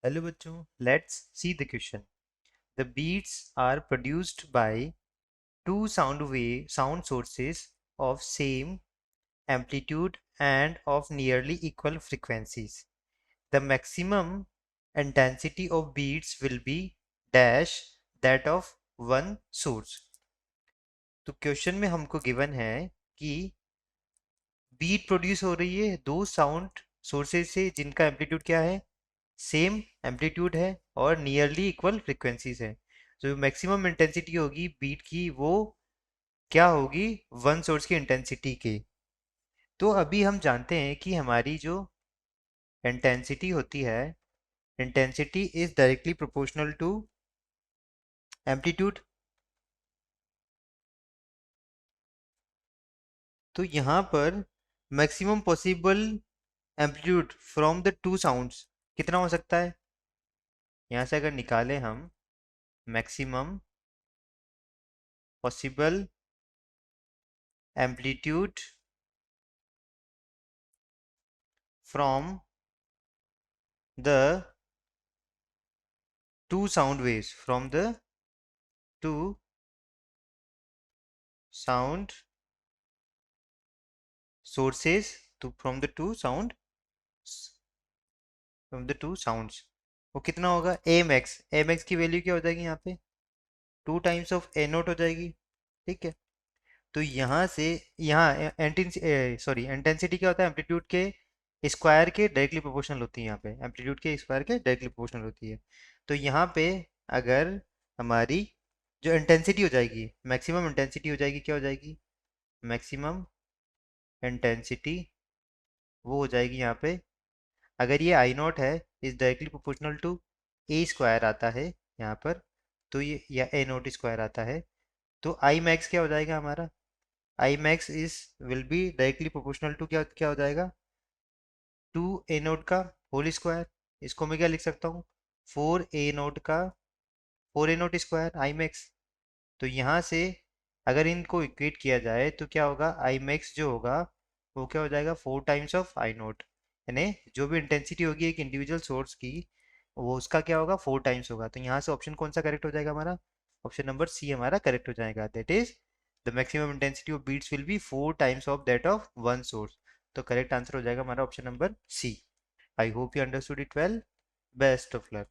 Hello बच्चों, let's see the question. The beats are produced by two sound sources of same amplitude and of nearly equal frequencies. The maximum intensity of beats will be dash that of one source. तो question में हमको given है कि beat produce हो रही है दो sound sources से जिनका एम्पलीट्यूड क्या है, सेम एम्पलीट्यूड है और नियरली इक्वल फ्रीक्वेंसीज है. जो मैक्सिमम इंटेंसिटी होगी बीट की वो क्या होगी, वन सोर्स की इंटेंसिटी के. तो अभी हम जानते हैं कि हमारी जो इंटेंसिटी होती है, intensity is directly proportional to amplitude. तो यहाँ पर maximum possible amplitude from the two sounds कितना हो सकता है. यहाँ से अगर निकालें हम maximum possible amplitude from the two sound waves, from the two sound sources, to from the two sound from the two sounds. वो कितना होगा, ए मैक्स की वैल्यू क्या हो जाएगी यहाँ पे, two times of A note हो जाएगी. ठीक है. तो यहाँ से यहाँ इंटेंसिटी क्या होता है, एम्पलीट्यूड के स्क्वायर के डायरेक्टली प्रोपोर्शनल होती है. यहाँ पे एम्पलीट्यूड के स्क्वायर के डायरेक्टली प्रोपोर्शनल होती है. तो यहाँ पे अगर हमारी जो इंटेंसिटी हो जाएगी, मैक्सिमम इंटेंसिटी हो जाएगी, क्या हो जाएगी, मैक्सिमम इंटेंसिटी वो हो जाएगी यहाँ पे, अगर ये आई नॉट है is directly proportional to A square आता है यहाँ पर, तो ये या ए नोट स्क्वायर आता है. तो आई मैक्स क्या हो जाएगा हमारा, I max is will be directly proportional to क्या क्या हो जाएगा, टू ए नोट का होल स्क्वायर. इसको मैं क्या लिख सकता हूँ, फोर ए नोट का four A naught square I max. तो यहाँ से अगर इनको इक्वेट किया जाए तो क्या होगा, आई मैक्स जो होगा वो क्या हो जाएगा, four times of I note. यानी जो भी इंटेंसिटी होगी एक इंडिविजुअल सोर्स की, वो उसका क्या होगा, फोर टाइम्स होगा. तो यहाँ से ऑप्शन कौन सा करेक्ट हो जाएगा हमारा, ऑप्शन नंबर सी हमारा करेक्ट हो जाएगा. That is the maximum intensity of beats will be four times of that of one source. तो करेक्ट आंसर हो जाएगा हमारा option number C. I hope you understood it well. Best of luck.